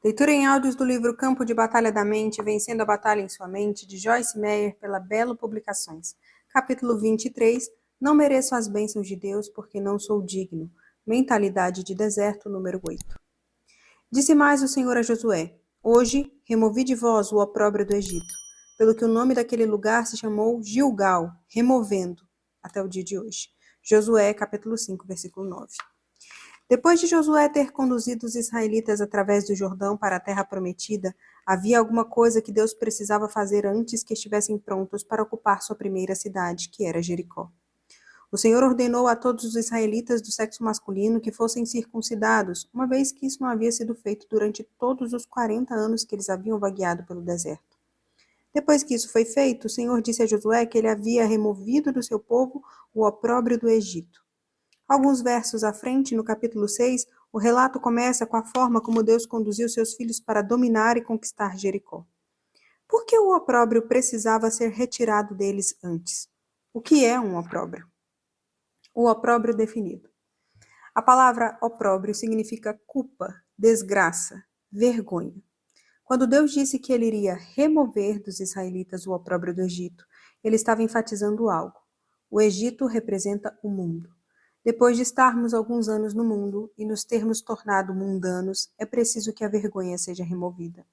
Leitura em áudios do livro Campo de Batalha da Mente, Vencendo a Batalha em Sua Mente, de Joyce Meyer, pela Belo Publicações. Capítulo 23. Não mereço as bênçãos de Deus porque não sou digno. Mentalidade de deserto, número 8. Disse mais o Senhor a Josué: Hoje removi de vós o opróbrio do Egito, pelo que o nome daquele lugar se chamou Gilgal, removendo, até o dia de hoje. Josué, capítulo 5, versículo 9. Depois de Josué ter conduzido os israelitas através do Jordão para a terra prometida, havia alguma coisa que Deus precisava fazer antes que estivessem prontos para ocupar sua primeira cidade, que era Jericó. O Senhor ordenou a todos os israelitas do sexo masculino que fossem circuncidados, uma vez que isso não havia sido feito durante todos os 40 anos que eles haviam vagueado pelo deserto. Depois que isso foi feito, o Senhor disse a Josué que ele havia removido do seu povo o opróbrio do Egito. Alguns versos à frente, no capítulo 6, o relato começa com a forma como Deus conduziu seus filhos para dominar e conquistar Jericó. Por que o opróbrio precisava ser retirado deles antes? O que é um opróbrio? O opróbrio definido. A palavra opróbrio significa culpa, desgraça, vergonha. Quando Deus disse que ele iria remover dos israelitas o opróbrio do Egito, ele estava enfatizando algo. O Egito representa o mundo. Depois de estarmos alguns anos no mundo e nos termos tornado mundanos, é preciso que a vergonha seja removida.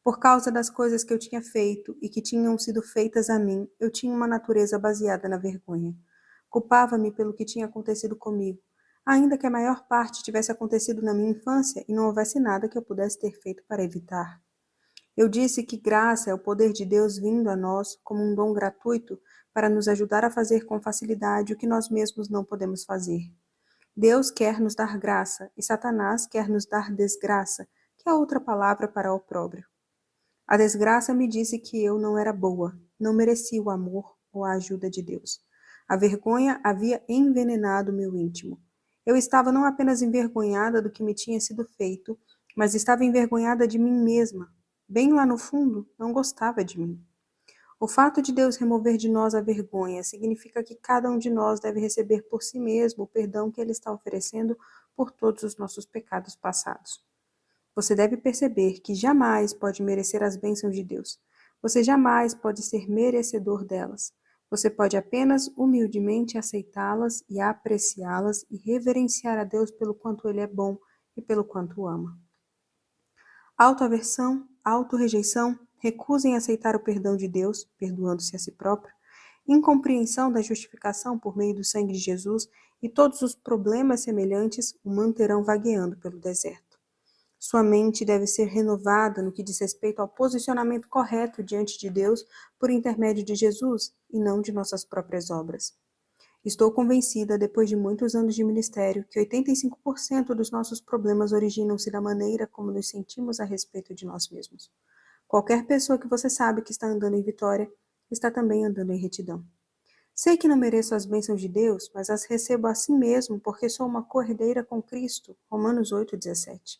Por causa das coisas que eu tinha feito e que tinham sido feitas a mim, eu tinha uma natureza baseada na vergonha. Culpava-me pelo que tinha acontecido comigo, ainda que a maior parte tivesse acontecido na minha infância e não houvesse nada que eu pudesse ter feito para evitar. Eu disse que graça é o poder de Deus vindo a nós como um dom gratuito para nos ajudar a fazer com facilidade o que nós mesmos não podemos fazer. Deus quer nos dar graça e Satanás quer nos dar desgraça, que é outra palavra para opróbrio. A desgraça me disse que eu não era boa, não merecia o amor ou a ajuda de Deus. A vergonha havia envenenado meu íntimo. Eu estava não apenas envergonhada do que me tinha sido feito, mas estava envergonhada de mim mesma. Bem lá no fundo, não gostava de mim. O fato de Deus remover de nós a vergonha significa que cada um de nós deve receber por si mesmo o perdão que Ele está oferecendo por todos os nossos pecados passados. Você deve perceber que jamais pode merecer as bênçãos de Deus. Você jamais pode ser merecedor delas. Você pode apenas humildemente aceitá-las e apreciá-las e reverenciar a Deus pelo quanto Ele é bom e pelo quanto o ama. Autoaversão, autorrejeição, recusa em aceitar o perdão de Deus, perdoando-se a si próprio, incompreensão da justificação por meio do sangue de Jesus e todos os problemas semelhantes o manterão vagueando pelo deserto. Sua mente deve ser renovada no que diz respeito ao posicionamento correto diante de Deus por intermédio de Jesus e não de nossas próprias obras. Estou convencida, depois de muitos anos de ministério, que 85% dos nossos problemas originam-se da maneira como nos sentimos a respeito de nós mesmos. Qualquer pessoa que você sabe que está andando em vitória, está também andando em retidão. Sei que não mereço as bênçãos de Deus, mas as recebo assim mesmo, porque sou uma co-herdeira com Cristo. Romanos 8,17.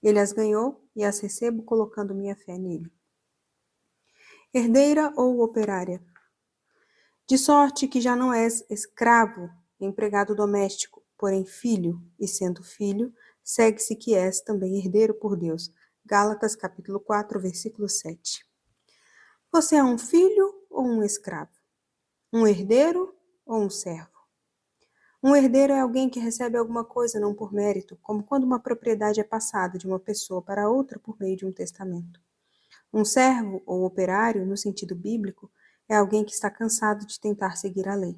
Ele as ganhou e as recebo colocando minha fé nele. Herdeira ou operária? De sorte que já não és escravo, empregado doméstico, porém filho, e sendo filho, segue-se que és também herdeiro por Deus. Gálatas capítulo 4, versículo 7. Você é um filho ou um escravo? Um herdeiro ou um servo? Um herdeiro é alguém que recebe alguma coisa não por mérito, como quando uma propriedade é passada de uma pessoa para outra por meio de um testamento. Um servo ou operário, no sentido bíblico, é alguém que está cansado de tentar seguir a lei.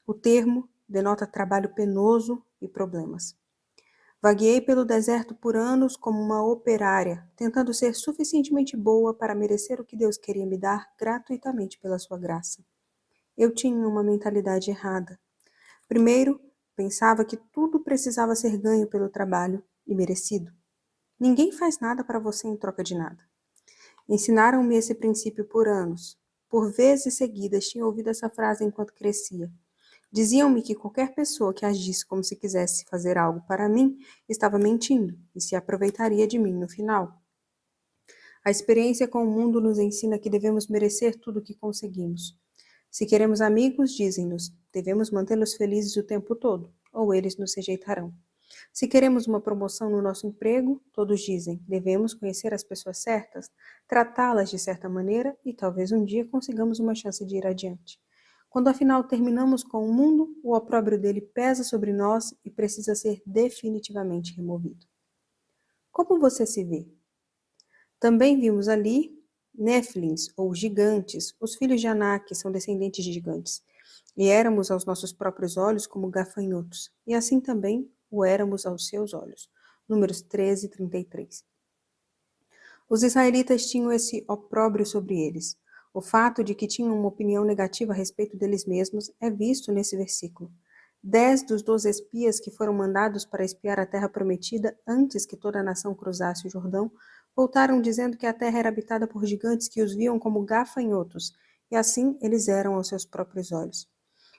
O termo denota trabalho penoso e problemas. Vagueei pelo deserto por anos como uma operária, tentando ser suficientemente boa para merecer o que Deus queria me dar gratuitamente pela sua graça. Eu tinha uma mentalidade errada. Primeiro, pensava que tudo precisava ser ganho pelo trabalho e merecido. Ninguém faz nada para você em troca de nada. Ensinaram-me esse princípio por anos. Por vezes seguidas tinha ouvido essa frase enquanto crescia. Diziam-me que qualquer pessoa que agisse como se quisesse fazer algo para mim estava mentindo e se aproveitaria de mim no final. A experiência com o mundo nos ensina que devemos merecer tudo o que conseguimos. Se queremos amigos, dizem-nos, devemos mantê-los felizes o tempo todo, ou eles nos rejeitarão. Se queremos uma promoção no nosso emprego, todos dizem, devemos conhecer as pessoas certas, tratá-las de certa maneira e talvez um dia consigamos uma chance de ir adiante. Quando afinal terminamos com o mundo, o opróbrio dele pesa sobre nós e precisa ser definitivamente removido. Como você se vê? Também vimos ali Néfilins, ou gigantes, os filhos de Anak são descendentes de gigantes, e éramos aos nossos próprios olhos como gafanhotos, e assim também o éramos aos seus olhos. Números 13 e 33. Os israelitas tinham esse opróbrio sobre eles. O fato de que tinham uma opinião negativa a respeito deles mesmos é visto nesse versículo. 10 dos 12 espias que foram mandados para espiar a terra prometida antes que toda a nação cruzasse o Jordão voltaram dizendo que a terra era habitada por gigantes que os viam como gafanhotos, e assim eles eram aos seus próprios olhos.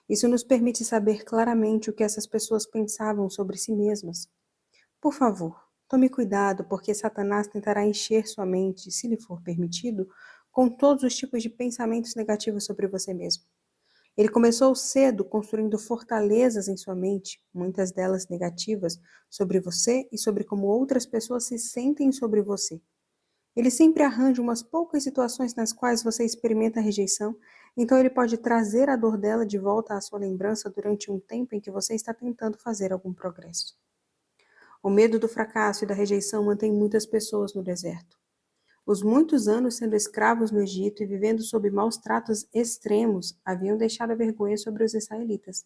Isso nos permite saber claramente o que essas pessoas pensavam sobre si mesmas. Por favor, tome cuidado, porque Satanás tentará encher sua mente, se lhe for permitido, com todos os tipos de pensamentos negativos sobre você mesmo. Ele começou cedo construindo fortalezas em sua mente, muitas delas negativas, sobre você e sobre como outras pessoas se sentem sobre você. Ele sempre arranja umas poucas situações nas quais você experimenta a rejeição, então ele pode trazer a dor dela de volta à sua lembrança durante um tempo em que você está tentando fazer algum progresso. O medo do fracasso e da rejeição mantém muitas pessoas no deserto. Os muitos anos sendo escravos no Egito e vivendo sob maus tratos extremos haviam deixado a vergonha sobre os israelitas.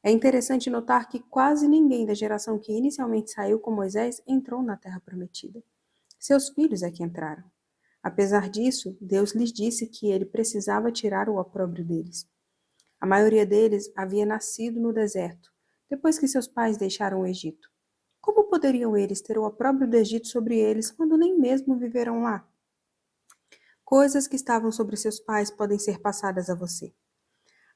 É interessante notar que quase ninguém da geração que inicialmente saiu com Moisés entrou na terra prometida. Seus filhos é que entraram. Apesar disso, Deus lhes disse que ele precisava tirar o opróbrio deles. A maioria deles havia nascido no deserto, depois que seus pais deixaram o Egito. Como poderiam eles ter o opróbrio do Egito sobre eles quando nem mesmo viveram lá? Coisas que estavam sobre seus pais podem ser passadas a você.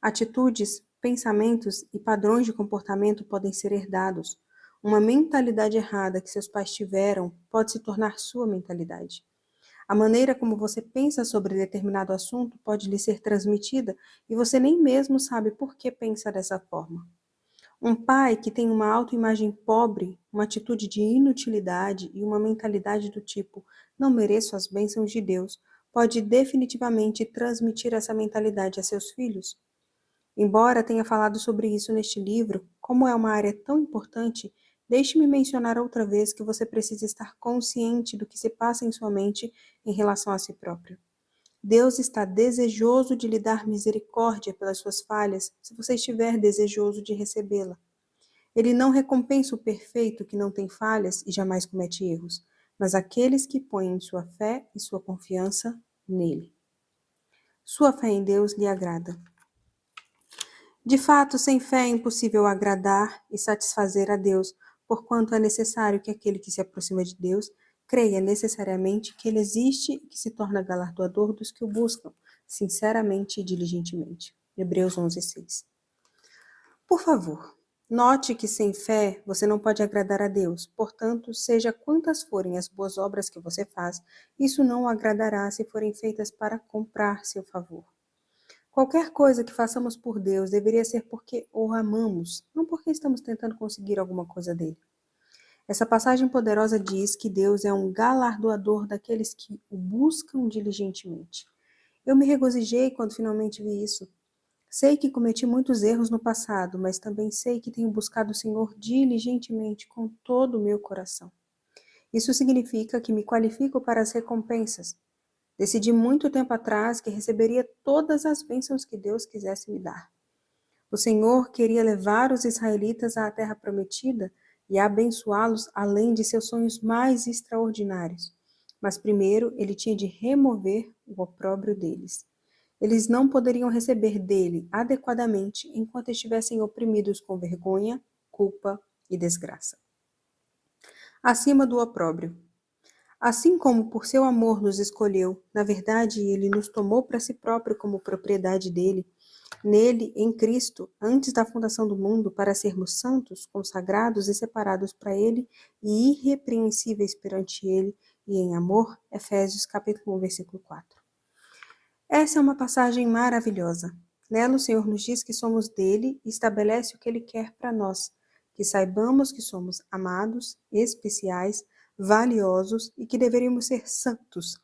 Atitudes, pensamentos e padrões de comportamento podem ser herdados. Uma mentalidade errada que seus pais tiveram pode se tornar sua mentalidade. A maneira como você pensa sobre determinado assunto pode lhe ser transmitida e você nem mesmo sabe por que pensa dessa forma. Um pai que tem uma autoimagem pobre, uma atitude de inutilidade e uma mentalidade do tipo não mereço as bênçãos de Deus, pode definitivamente transmitir essa mentalidade a seus filhos. Embora tenha falado sobre isso neste livro, como é uma área tão importante, deixe-me mencionar outra vez que você precisa estar consciente do que se passa em sua mente em relação a si próprio. Deus está desejoso de lhe dar misericórdia pelas suas falhas, se você estiver desejoso de recebê-la. Ele não recompensa o perfeito que não tem falhas e jamais comete erros, mas aqueles que põem sua fé e sua confiança nele. Sua fé em Deus lhe agrada. De fato, sem fé é impossível agradar e satisfazer a Deus, porquanto é necessário que aquele que se aproxima de Deus creia necessariamente que ele existe e que se torna galardoador dos que o buscam, sinceramente e diligentemente. Hebreus 11:6. Por favor, note que sem fé você não pode agradar a Deus, portanto, seja quantas forem as boas obras que você faz, isso não o agradará se forem feitas para comprar seu favor. Qualquer coisa que façamos por Deus deveria ser porque o amamos, não porque estamos tentando conseguir alguma coisa dele. Essa passagem poderosa diz que Deus é um galardoador daqueles que o buscam diligentemente. Eu me regozijei quando finalmente vi isso. Sei que cometi muitos erros no passado, mas também sei que tenho buscado o Senhor diligentemente com todo o meu coração. Isso significa que me qualifico para as recompensas. Decidi muito tempo atrás que receberia todas as bênçãos que Deus quisesse me dar. O Senhor queria levar os israelitas à terra prometida e abençoá-los além de seus sonhos mais extraordinários. Mas primeiro ele tinha de remover o opróbrio deles. Eles não poderiam receber dele adequadamente enquanto estivessem oprimidos com vergonha, culpa e desgraça. Acima do opróbrio. Assim como por seu amor nos escolheu, na verdade ele nos tomou para si próprio como propriedade dele, nele, em Cristo, antes da fundação do mundo, para sermos santos, consagrados e separados para ele e irrepreensíveis perante ele, e em amor, Efésios capítulo 1, versículo 4. Essa é uma passagem maravilhosa. Nela o Senhor nos diz que somos dele e estabelece o que ele quer para nós. que saibamos que somos amados, especiais, valiosos e que deveríamos ser santos,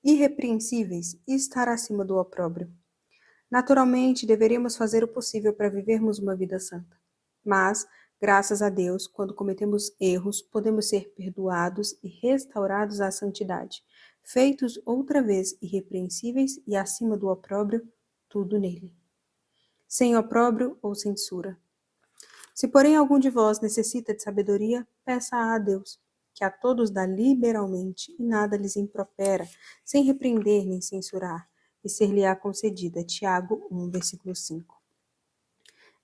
irrepreensíveis e estar acima do opróbrio. Naturalmente, deveríamos fazer o possível para vivermos uma vida santa. Mas, graças a Deus, quando cometemos erros, podemos ser perdoados e restaurados à santidade, feitos outra vez irrepreensíveis e acima do opróbrio, tudo nele. Sem opróbrio ou censura. Se, porém, algum de vós necessita de sabedoria, peça a Deus, que a todos dá liberalmente e nada lhes impropera, sem repreender nem censurar, e ser-lhe-á concedida. Tiago 1, versículo 5.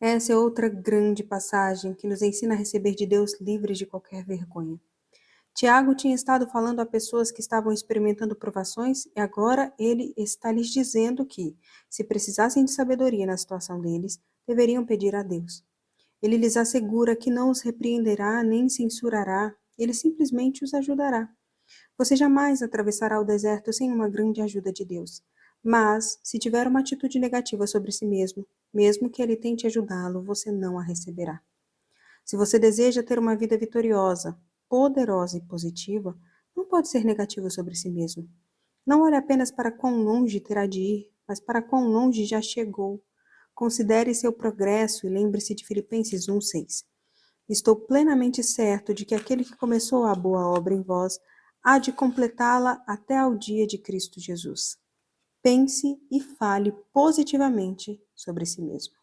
Essa é outra grande passagem que nos ensina a receber de Deus livres de qualquer vergonha. Tiago tinha estado falando a pessoas que estavam experimentando provações e agora ele está lhes dizendo que, se precisassem de sabedoria na situação deles, deveriam pedir a Deus. Ele lhes assegura que não os repreenderá nem censurará, ele simplesmente os ajudará. Você jamais atravessará o deserto sem uma grande ajuda de Deus. Mas, se tiver uma atitude negativa sobre si mesmo, mesmo que ele tente ajudá-lo, você não a receberá. Se você deseja ter uma vida vitoriosa, poderosa e positiva, não pode ser negativo sobre si mesmo. Não olhe apenas para quão longe terá de ir, mas para quão longe já chegou. Considere seu progresso e lembre-se de Filipenses 1,6. Estou plenamente certo de que aquele que começou a boa obra em vós há de completá-la até ao dia de Cristo Jesus. Pense e fale positivamente sobre si mesmo.